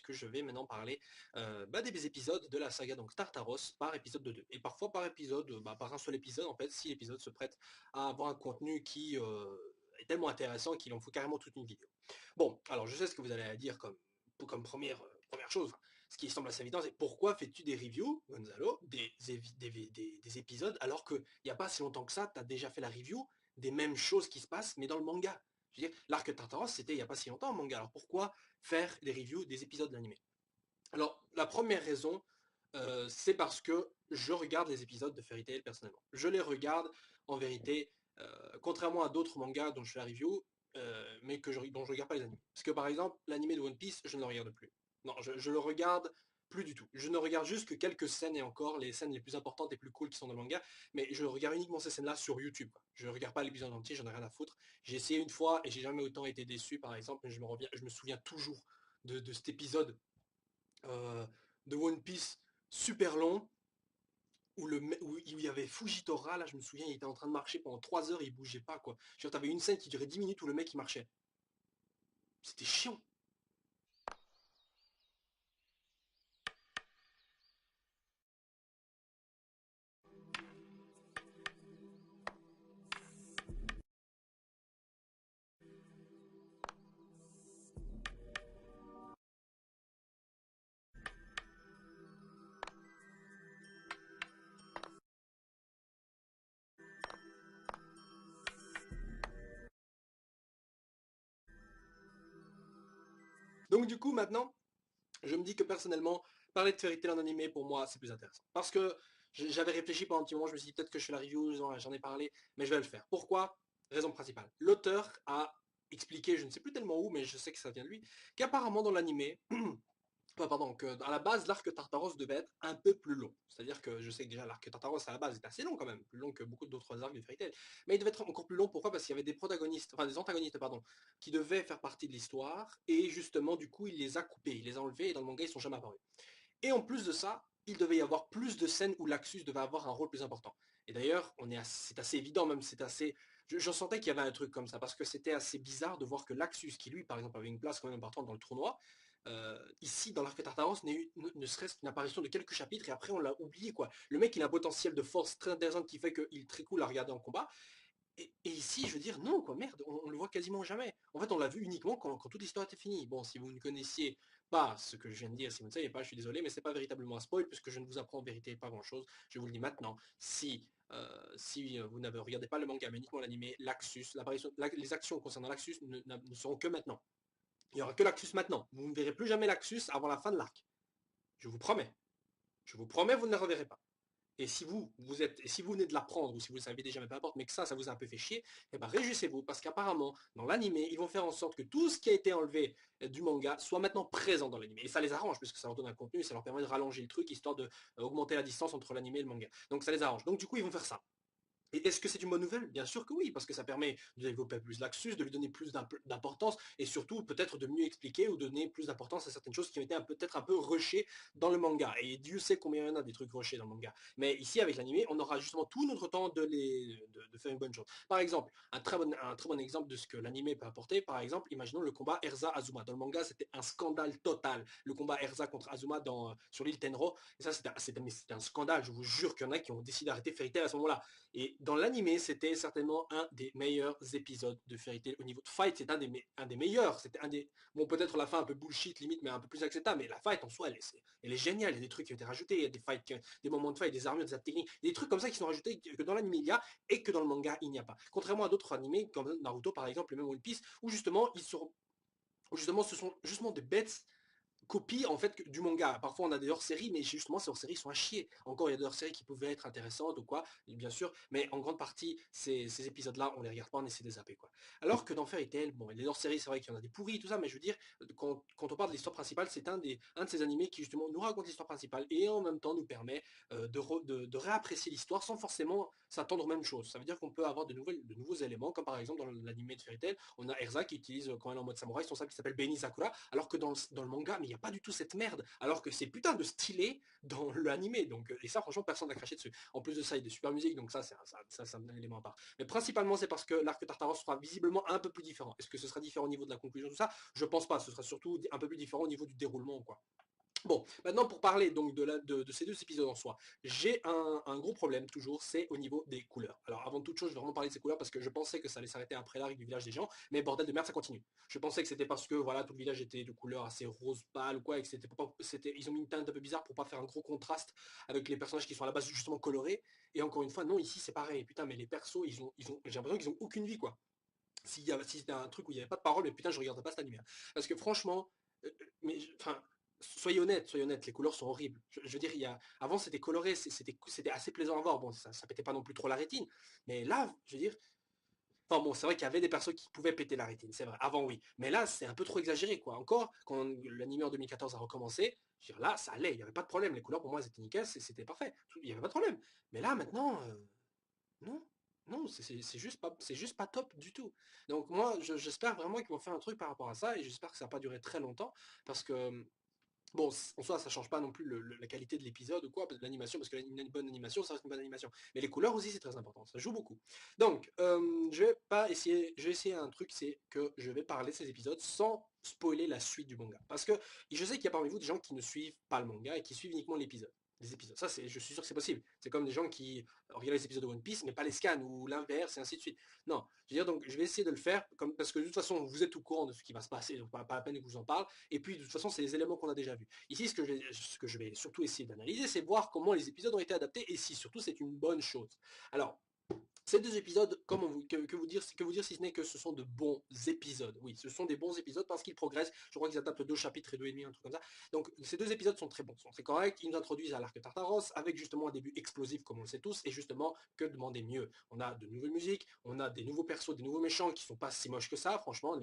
puisque je vais maintenant parler des épisodes de la saga donc Tartaros par épisode de 2. Et parfois par épisode, par un seul épisode en fait, si l'épisode se prête à avoir un contenu qui est tellement intéressant qu'il en faut carrément toute une vidéo. Bon, alors je sais ce que vous allez dire comme première chose, enfin, ce qui semble assez évident, c'est pourquoi fais-tu des reviews, Gonzalo, des épisodes, alors qu'il n'y a pas si longtemps que ça, tu as déjà fait la review des mêmes choses qui se passent, mais dans le manga. Je veux dire, l'arc Tartaros, c'était il n'y a pas si longtemps en manga, alors pourquoi faire des reviews des épisodes de l'anime? Alors, la première raison, c'est parce que je regarde les épisodes de Fairy Tail personnellement. Je les regarde, en vérité, contrairement à d'autres mangas dont je fais la review, mais dont je regarde pas les animés. Parce que par exemple, l'animé de One Piece, je ne le regarde plus. Non, je le regarde plus du tout. Je ne regarde juste que quelques scènes et encore les scènes les plus importantes et plus cool qui sont dans le manga, mais je regarde uniquement ces scènes-là sur YouTube, quoi. Je ne regarde pas l'épisode entier, j'en ai rien à foutre. J'ai essayé une fois et j'ai jamais autant été déçu, par exemple, mais je me souviens toujours de cet épisode euh, de One Piece super long où il y avait Fujitora, là je me souviens, il était en train de marcher pendant 3 heures et il bougeait pas quoi. Je veux dire, t'avais une scène qui durait 10 minutes où le mec il marchait. C'était chiant. Donc du coup maintenant, je me dis que personnellement, parler de Fairy Tail en animé pour moi c'est plus intéressant. Parce que j'avais réfléchi pendant un petit moment, je me suis dit peut-être que je fais la review, j'en ai parlé, mais je vais le faire. Pourquoi? Raison principale. L'auteur a expliqué, je ne sais plus tellement où, mais je sais que ça vient de lui, qu'apparemment dans l'animé, pardon, que à la base, l'arc Tartaros devait être un peu plus long. C'est-à-dire que je sais que déjà l'arc Tartaros à la base est assez long quand même, plus long que beaucoup d'autres arcs de Fairy Tail. Mais il devait être encore plus long, pourquoi? Parce qu'il y avait des protagonistes, enfin des antagonistes, pardon, qui devaient faire partie de l'histoire, et justement, du coup, il les a coupés, il les a enlevés, et dans le manga, ils sont jamais apparus. Et en plus de ça, il devait y avoir plus de scènes où l'Axus devait avoir un rôle plus important. Et d'ailleurs, c'est assez évident, même c'est assez. Je sentais qu'il y avait un truc comme ça, parce que c'était assez bizarre de voir que l'Axus, qui lui, par exemple, avait une place quand même importante dans le tournoi, ici, dans l'arc Tartaros, ne serait-ce qu'une apparition de quelques chapitres, et après on l'a oublié, quoi. Le mec, il a un potentiel de force très intéressant qui fait qu'il est très cool à regarder en combat, et ici, je veux dire, non, quoi, merde, on le voit quasiment jamais. En fait, on l'a vu uniquement quand toute l'histoire était finie. Bon, si vous ne connaissiez pas ce que je viens de dire, si vous ne savez pas, je suis désolé, mais c'est pas véritablement un spoil, puisque je ne vous apprends en vérité pas grand-chose. Je vous le dis maintenant. Si vous n'avez regardé pas le manga, mais uniquement l'animé, l'Axus, les actions concernant l'Axus ne seront que maintenant. Il n'y aura que l'Axus maintenant. Vous ne verrez plus jamais l'Axus avant la fin de l'arc. Je vous promets. Je vous promets, vous ne la reverrez pas. Et si vous venez de l'apprendre, ou si vous le savez déjà, mais peu importe, mais que ça vous a un peu fait chier, eh ben réjouissez-vous, parce qu'apparemment, dans l'animé, ils vont faire en sorte que tout ce qui a été enlevé du manga soit maintenant présent dans l'animé. Et ça les arrange, puisque ça leur donne un contenu, ça leur permet de rallonger le truc, histoire de augmenter la distance entre l'animé et le manga. Donc ça les arrange. Donc du coup, ils vont faire ça. Et est-ce que c'est une bonne nouvelle? Bien sûr que oui, parce que ça permet de développer plus l'Axus, de lui donner plus d'importance, et surtout peut-être de mieux expliquer ou donner plus d'importance à certaines choses qui ont été peut-être un peu rushées dans le manga. Et Dieu sait combien il y en a des trucs rushés dans le manga. Mais ici, avec l'animé, on aura justement tout notre temps de faire une bonne chose. Par exemple, un très bon exemple de ce que l'animé peut apporter, par exemple, imaginons le combat Erza-Azuma. Dans le manga, c'était un scandale total. Le combat Erza contre Azuma sur l'île Tenro. Et ça, c'était un scandale. Je vous jure qu'il y en a qui ont décidé d'arrêter Fairy Tail à ce moment-là. Et dans l'animé, c'était certainement un des meilleurs épisodes de Fairy Tail. Au niveau de fight, c'est un des meilleurs. C'était un des. Bon, peut-être la fin un peu bullshit, limite, mais un peu plus acceptable. Mais la fight en soi, elle est géniale. Il y a des trucs qui ont été rajoutés. Il y a des fights, des moments de fight, des armures, des techniques. Il y a des trucs comme ça qui sont rajoutés que dans l'animé il y a et que dans le manga il n'y a pas. Contrairement à d'autres animés comme Naruto par exemple, et même One Piece, où justement ce sont justement des bêtes copie en fait du manga. Parfois on a des hors-séries, mais justement ces hors-séries sont à chier. Encore il y a des hors-séries qui pouvaient être intéressantes ou quoi, bien sûr, mais en grande partie ces épisodes-là on les regarde pas, on essaie de les zapper quoi. Alors que dans Fairy Tail, bon, les hors-séries c'est vrai qu'il y en a des pourris tout ça, mais je veux dire quand on parle de l'histoire principale, c'est un de ces animés qui justement nous raconte l'histoire principale et en même temps nous permet de réapprécier l'histoire sans forcément s'attendre aux mêmes choses. Ça veut dire qu'on peut avoir de nouveaux éléments, comme par exemple dans l'animé de Fairy Tail, on a Erza qui utilise quand elle est en mode samouraï son sabre qui s'appelle Beni Sakura, alors que dans le manga, mais il y a pas du tout cette merde, alors que c'est putain de stylé dans l'animé. Donc, et ça, franchement, personne n'a craché dessus. En plus de ça, il y a des super musiques, donc ça, c'est un élément à part. Mais principalement, c'est parce que l'arc Tartaros sera visiblement un peu plus différent. Est-ce que ce sera différent au niveau de la conclusion, tout ça? Je pense pas. Ce sera surtout un peu plus différent au niveau du déroulement, quoi. Bon, maintenant pour parler donc de ces deux épisodes en soi, j'ai un gros problème toujours, c'est au niveau des couleurs. Alors avant toute chose, je vais vraiment parler de ces couleurs parce que je pensais que ça allait s'arrêter après l'arc du village des gens, mais bordel de merde, ça continue. Je pensais que c'était parce que voilà, tout le village était de couleur assez rose pâle ou quoi, et que ils ont mis une teinte un peu bizarre pour pas faire un gros contraste avec les personnages qui sont à la base justement colorés. Et encore une fois, non, ici c'est pareil. Putain, mais les persos, j'ai l'impression qu'ils ont aucune vie quoi. Si c'était un truc où il n'y avait pas de parole, mais putain, je regarderais pas cet anime. Parce que franchement, mais enfin, soyez honnête, les couleurs sont horribles. Je veux dire, avant c'était coloré, c'était assez plaisant à voir. Bon, ça pétait pas non plus trop la rétine, mais là, je veux dire, enfin bon, c'est vrai qu'il y avait des personnes qui pouvaient péter la rétine, c'est vrai. Avant oui, mais là c'est un peu trop exagéré quoi. Encore quand l'anime en 2014 a recommencé, je veux dire, là ça allait, il n'y avait pas de problème. Les couleurs pour moi elles étaient nickel, c'était parfait, il n'y avait pas de problème. Mais là maintenant, non, non, c'est juste pas top du tout. Donc moi, j'espère vraiment qu'ils vont faire un truc par rapport à ça, et j'espère que ça va pas durer très longtemps, parce que bon, en soi, ça change pas non plus la qualité de l'épisode ou quoi, l'animation, parce que une bonne animation, ça reste une bonne animation. Mais les couleurs aussi, c'est très important, ça joue beaucoup. Donc, je vais essayer un truc, c'est que je vais parler de ces épisodes sans spoiler la suite du manga. Parce que je sais qu'il y a parmi vous des gens qui ne suivent pas le manga et qui suivent uniquement l'épisode. Les épisodes. Ça, je suis sûr que c'est possible. C'est comme des gens qui regardent les épisodes de One Piece, mais pas les scans, ou l'inverse, et ainsi de suite. Non, je veux dire, donc je vais essayer de le faire, parce que de toute façon, vous êtes au courant de ce qui va se passer, donc pas la peine que je vous en parle. Et puis, de toute façon, c'est les éléments qu'on a déjà vus. Ici, ce que je vais surtout essayer d'analyser, c'est voir comment les épisodes ont été adaptés, et si surtout c'est une bonne chose. Alors, ces deux épisodes, que vous dire si ce n'est que ce sont de bons épisodes. Oui, ce sont des bons épisodes parce qu'ils progressent. Je crois qu'ils adaptent 2 chapitres et 2,5, un truc comme ça. Donc ces deux épisodes sont très bons, sont très corrects. Ils nous introduisent à l'arc Tartaros avec justement un début explosif comme on le sait tous. Et justement, que demander mieux? On a de nouvelles musiques, on a des nouveaux persos, des nouveaux méchants qui sont pas si moches que ça. Franchement,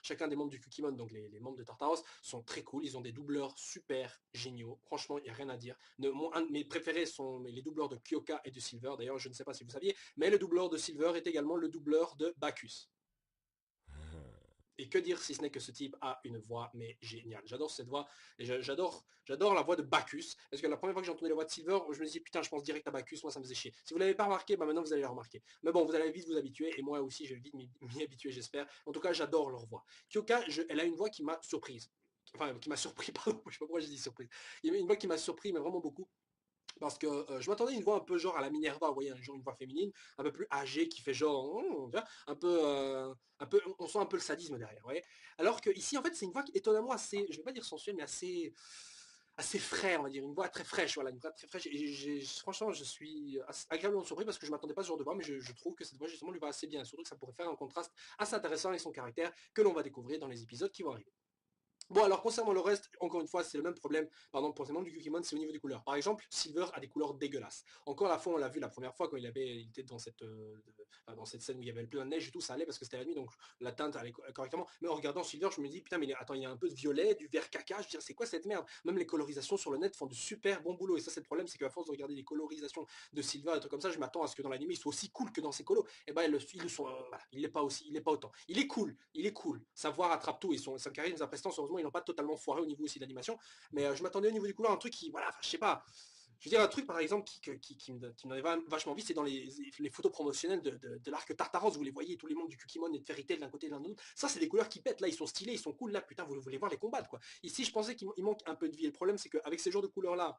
chacun des membres du Kukimon, donc les membres de Tartaros, sont très cool. Ils ont des doubleurs super géniaux. Franchement, il n'y a rien à dire. Un de mes préférés sont les doubleurs de Kyoka et de Silver. D'ailleurs, je ne sais pas si vous saviez, mais le doubleur de Silver est également le doubleur de Bacchus. Et que dire si ce n'est que ce type a une voix mais géniale. J'adore cette voix et j'adore la voix de Bacchus parce que la première fois que j'ai entendu la voix de Silver, je me dis putain, je pense direct à Bacchus, moi ça me faisait chier. Si vous l'avez pas remarqué, bah maintenant vous allez le remarquer. Mais bon, vous allez vite vous habituer et moi aussi je vais vite m'y habituer, j'espère. En tout cas, j'adore leur voix. Kyoka, elle a une voix qui m'a surprise. Enfin, qui m'a surpris, pardon, je sais pas pourquoi j'ai dit surprise. Il y a une voix qui m'a surpris, mais vraiment beaucoup. Parce que je m'attendais à une voix un peu genre à la Minerva, vous voyez, genre une voix féminine, un peu plus âgée, qui fait genre, on sent un peu le sadisme derrière, vous voyez. Alors que ici, en fait, c'est une voix qui, étonnamment assez, je vais pas dire sensuelle, mais assez frais, on va dire, une voix très fraîche, voilà, une voix très fraîche. Et franchement, je suis agréablement surpris parce que je m'attendais pas à ce genre de voix, mais je trouve que cette voix justement lui va assez bien, surtout que ça pourrait faire un contraste assez intéressant avec son caractère que l'on va découvrir dans les épisodes qui vont arriver. Bon, alors concernant le reste, encore une fois, c'est le même problème, pardon, pour les membres du Kukimon, c'est au niveau des couleurs. Par exemple, Silver a des couleurs dégueulasses. Encore la fois, on l'a vu la première fois quand il était dans cette scène où il y avait plein de neige et tout, ça allait parce que c'était la nuit, donc la teinte allait correctement. Mais en regardant Silver, je me dis, putain, mais attends, il y a un peu de violet, du vert caca, je veux dire, c'est quoi cette merde? Même les colorisations sur le net font de super bon boulot. Et ça, c'est le problème, c'est qu'à force de regarder les colorisations de Silver et trucs comme ça, je m'attends à ce que dans l'anime, il soit aussi cool que dans ses colos. Et ben, ils le sont, voilà, il n'est pas aussi, il est pas autant. Il est cool. Savoir attrape tout et son charisme, sa prestance, heureusement, ils n'ont pas totalement foiré au niveau aussi de l'animation. Mais je m'attendais au niveau du couleur un truc qui, voilà, je sais pas. Je veux dire un truc par exemple qui me donnait vachement envie, c'est dans les photos promotionnelles de l'arc Tartaros, vous les voyez, tous les membres du Kukimon et de Fairy Tail d'un côté et de l'autre. Ça, c'est des couleurs qui pètent, là, ils sont stylés, ils sont cool, là, putain, vous voulez voir les combattre, quoi. Ici, je pensais qu'il manque un peu de vie. Et le problème, c'est qu'avec ces genres de couleurs-là,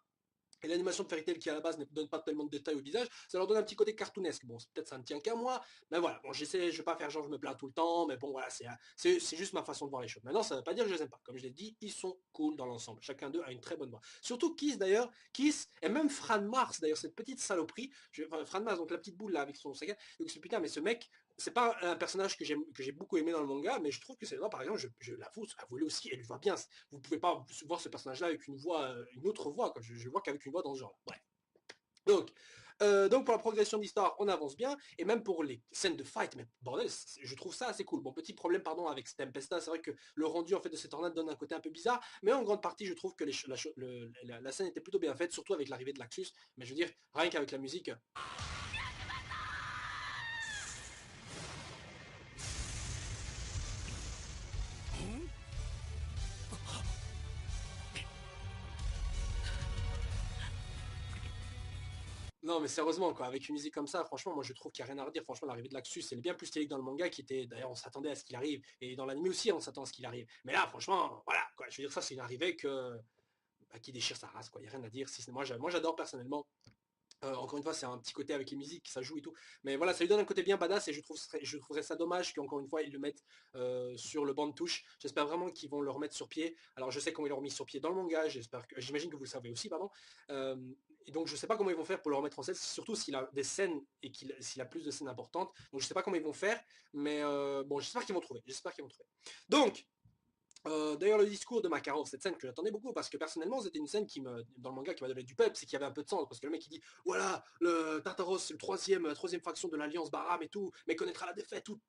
et l'animation de Fairy Tail qui à la base ne donne pas tellement de détails au visage, ça leur donne un petit côté cartoonesque. Bon, peut-être ça ne tient qu'à moi, mais voilà. Bon, je vais pas faire genre je me plains tout le temps, mais bon voilà, c'est juste ma façon de voir les choses. Maintenant, ça ne veut pas dire que je les aime pas. Comme je l'ai dit, ils sont cool dans l'ensemble. Chacun d'eux a une très bonne voix. Surtout Kiss d'ailleurs, Kiss et même Fran Mars d'ailleurs, cette petite saloperie. Fran Mars, donc la petite boule là avec son sac. Donc putain, mais ce mec, c'est pas un personnage que j'ai beaucoup aimé dans le manga, mais je trouve que c'est là, par exemple, je l'avoue, avouez aussi, elle lui va bien. Vous pouvez pas voir ce personnage-là avec une voix, une autre voix, quoi. Je vois qu'avec une voix dans ce genre-là. Bref. Donc pour la progression d'histoire, on avance bien, et même pour les scènes de fight, mais bordel, je trouve ça assez cool. Bon, petit problème, pardon, avec Tempesta, c'est vrai que le rendu en fait de cette tornade donne un côté un peu bizarre, mais en grande partie, je trouve que la scène était plutôt bien faite, surtout avec l'arrivée de Laxus, mais je veux dire, rien qu'avec la musique. Non, mais sérieusement, quoi, avec une musique comme ça, franchement, moi je trouve qu'il n'y a rien à redire. Franchement, l'arrivée de l'Axus, elle est bien plus stylée que dans le manga qui était. D'ailleurs, on s'attendait à ce qu'il arrive. Et dans l'anime aussi, on s'attend à ce qu'il arrive. Mais là, franchement, voilà, quoi. Je veux dire, ça, c'est une arrivée qui déchire sa race, quoi. Il n'y a rien à dire. Si moi, j'adore personnellement. Encore une fois, c'est un petit côté avec les musiques, ça joue et tout. Mais voilà, ça lui donne un côté bien badass et je trouverais ça dommage qu'encore une fois, ils le mettent sur le banc de touche. J'espère vraiment qu'ils vont le remettre sur pied. Alors, je sais comment ils l'ont remis sur pied dans le manga, j'imagine que vous le savez aussi, pardon. Euh, et donc, je sais pas comment ils vont faire pour le remettre en scène, surtout s'il a des scènes et s'il a plus de scènes importantes. Donc, je sais pas comment ils vont faire, mais bon, j'espère qu'ils vont trouver. J'espère qu'ils vont trouver. Donc, d'ailleurs, le discours de Makarov, cette scène que j'attendais beaucoup, parce que personnellement, c'était une scène dans le manga qui m'a donné du pep, c'est qu'il y avait un peu de sens, parce que le mec il dit, voilà, le Tartaros, c'est la troisième faction de l'Alliance Baram et tout, mais connaîtra la défaite, tout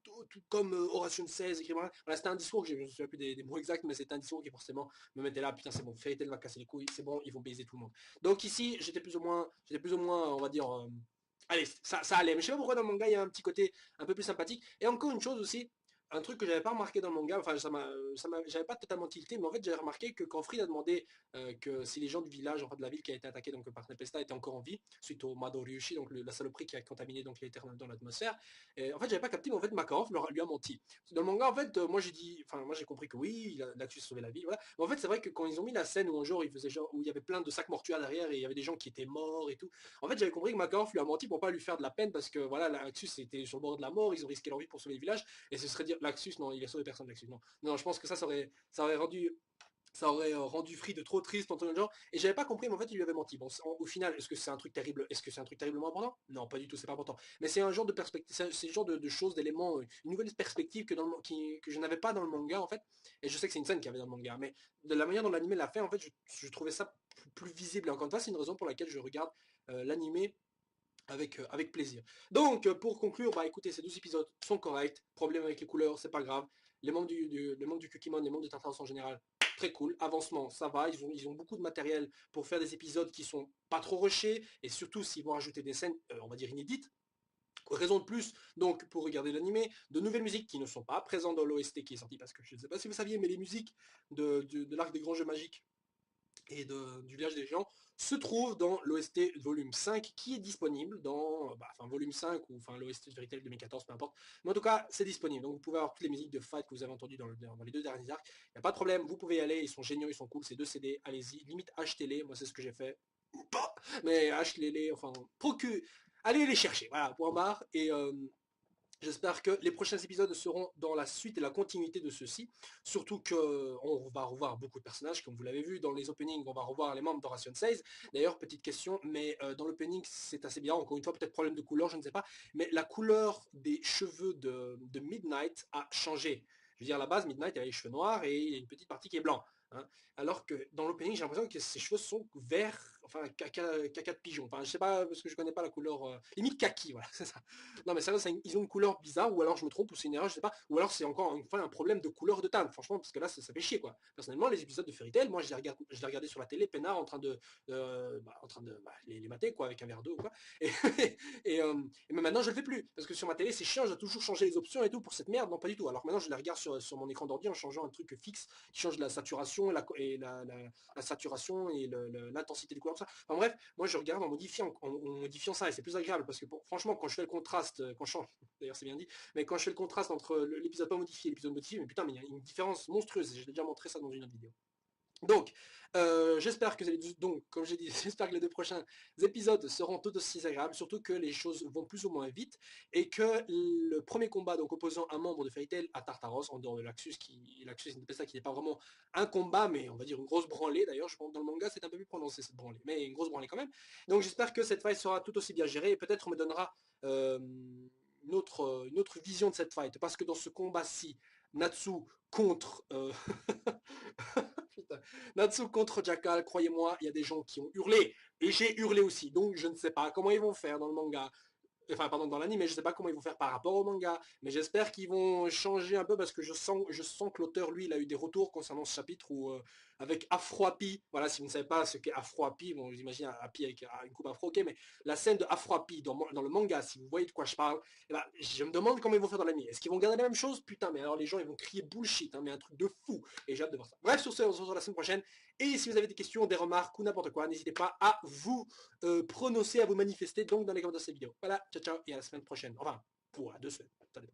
comme Horation 16, écrit voilà, c'était un discours que je ne me souviens plus des mots exacts, mais c'était un discours qui forcément me mettait là, putain, c'est bon, Fairy Tail va casser les couilles, c'est bon, ils vont baiser tout le monde. Donc ici, j'étais plus ou moins, on va dire, allez, ça allait, mais je sais pas pourquoi dans le manga il y a un petit côté un peu plus sympathique. Et encore une chose aussi, un truc que j'avais pas remarqué dans le manga, enfin j'avais pas totalement tilté, mais en fait j'avais remarqué que quand Fried a demandé que si les gens du village, enfin de la ville qui a été attaquée donc, par Tempesta étaient encore en vie, suite au Mado Ryushi, donc la saloperie qui a contaminé donc l'éther dans l'atmosphère, et en fait j'avais pas capté, mais en fait Makarov lui a menti. Dans le manga en fait, moi j'ai compris que oui, il a su sauver la ville, voilà. Mais en fait c'est vrai que quand ils ont mis la scène où un jour où il y avait plein de sacs mortuaires derrière et il y avait des gens qui étaient morts et tout, en fait j'avais compris que Makarov lui a menti pour pas lui faire de la peine parce que voilà, l'Axus était sur le bord de la mort, ils ont risqué leur vie pour sauver le village. Et ce serait dire l'Axus, non, il a sauvé personne l'Axus, non. Non, je pense que ça aurait rendu Free de trop triste en tout genre. Et j'avais pas compris, mais en fait, il lui avait menti. Bon, au final, est-ce que c'est un truc terrible, est-ce que c'est un truc terriblement important? Non, pas du tout, c'est pas important. Mais c'est un genre de perspective, c'est le genre de choses, d'éléments, une nouvelle perspective que je n'avais pas dans le manga en fait. Et je sais que c'est une scène qu'il y avait dans le manga, mais de la manière dont l'anime l'a fait, en fait, je trouvais ça plus visible. Et encore une fois, c'est une raison pour laquelle je regarde l'anime avec plaisir. Donc, pour conclure, bah écoutez, ces 12 épisodes sont corrects. Problème avec les couleurs, c'est pas grave. Les membres du Kukimon, les membres de Tartaros en général, très cool. Avancement, ça va. Ils ont beaucoup de matériel pour faire des épisodes qui sont pas trop rushés. Et surtout, s'ils vont ajouter des scènes, on va dire inédites. Raison de plus, donc, pour regarder l'animé, de nouvelles musiques qui ne sont pas présentes dans l'OST qui est sorti, parce que je ne sais pas si vous saviez, mais les musiques de l'arc des grands jeux magiques et du village des géants se trouve dans l'OST volume 5 qui est disponible dans volume 5 ou l'OST de Fairy Tail 2014, peu importe. Mais en tout cas, c'est disponible. Donc vous pouvez avoir toutes les musiques de fight que vous avez entendues dans les deux derniers arcs. Il n'y a pas de problème, vous pouvez y aller, ils sont géniaux, ils sont cool, c'est deux CD, allez-y, limite achetez-les, moi c'est ce que j'ai fait. Ou pas, mais achetez-les, enfin, allez les chercher, voilà, point barre. Et j'espère que les prochains épisodes seront dans la suite et la continuité de ceux-ci. Surtout qu'on va revoir beaucoup de personnages, comme vous l'avez vu dans les openings, on va revoir les membres d'Horation 16. D'ailleurs, petite question, mais dans l'opening, c'est assez bien. Encore une fois, peut-être problème de couleur, je ne sais pas. Mais la couleur des cheveux de Midnight a changé. Je veux dire, à la base, Midnight avait les cheveux noirs et il y a une petite partie qui est blanc. Hein. Alors que dans l'opening, j'ai l'impression que ses cheveux sont verts, enfin caca de pigeon. Enfin, je sais pas, parce que je connais pas la couleur. Limite kaki, voilà, c'est ça. Non mais sérieux, ils ont une couleur bizarre, ou alors je me trompe, ou c'est une erreur, je sais pas, ou alors c'est encore une fois un problème de couleur de teinte, franchement, parce que là ça fait chier quoi. Personnellement, les épisodes de Fairy Tail, moi je les regardais sur la télé, peinard, en train de les mater quoi, avec un verre d'eau ou quoi. Et, et mais maintenant je le fais plus, parce que sur ma télé c'est chiant, je dois toujours changer les options et tout pour cette merde, non pas du tout. Alors maintenant je les regarde sur mon écran d'ordi en changeant un truc fixe qui change la saturation la saturation et l'intensité des couleurs, ça. Enfin bref, moi je regarde en modifiant ça et c'est plus agréable parce que franchement quand je fais le contraste, quand je change, d'ailleurs c'est bien dit, mais quand je fais le contraste entre l'épisode pas modifié et l'épisode modifié, mais putain mais il y a une différence monstrueuse, j'ai déjà montré ça dans une autre vidéo. Donc, j'espère que donc, comme j'ai dit, j'espère que les deux prochains épisodes seront tout aussi agréables, surtout que les choses vont plus ou moins vite, et que le premier combat, donc opposant un membre de Fairy Tail à Tartaros, en dehors de l'Axus Intempesta, qui n'est pas vraiment un combat, mais on va dire une grosse branlée, d'ailleurs, je pense que dans le manga c'est un peu plus prononcé cette branlée, mais une grosse branlée quand même. Donc j'espère que cette fight sera tout aussi bien gérée, et peut-être on me donnera une autre vision de cette fight, parce que dans ce combat-ci, Natsu contre Natsu contre Jackal, croyez-moi, il y a des gens qui ont hurlé. Et j'ai hurlé aussi. Donc je ne sais pas comment ils vont faire dans le manga. enfin pardon, dans l'anime, je sais pas comment ils vont faire par rapport au manga, mais j'espère qu'ils vont changer un peu parce que je sens que l'auteur, lui, il a eu des retours concernant ce chapitre où, avec Afro Happy, voilà, si vous ne savez pas ce qu'est Afro Happy, bon, vous imaginez un Happy avec une coupe afro, ok, mais la scène de Afro Happy dans le manga, si vous voyez de quoi je parle, eh ben, je me demande comment ils vont faire dans l'anime. Est-ce qu'ils vont garder la même chose? Putain, mais alors les gens, ils vont crier bullshit, hein, mais un truc de fou, et j'ai hâte de voir ça. Bref, sur ce, on se retrouve la semaine prochaine, et si vous avez des questions, des remarques ou n'importe quoi, n'hésitez pas à vous prononcer, à vous manifester donc dans les commentaires de cette vidéo. Voilà, ciao ciao et à la semaine prochaine. Enfin, pour 2 semaines. Ça dépend.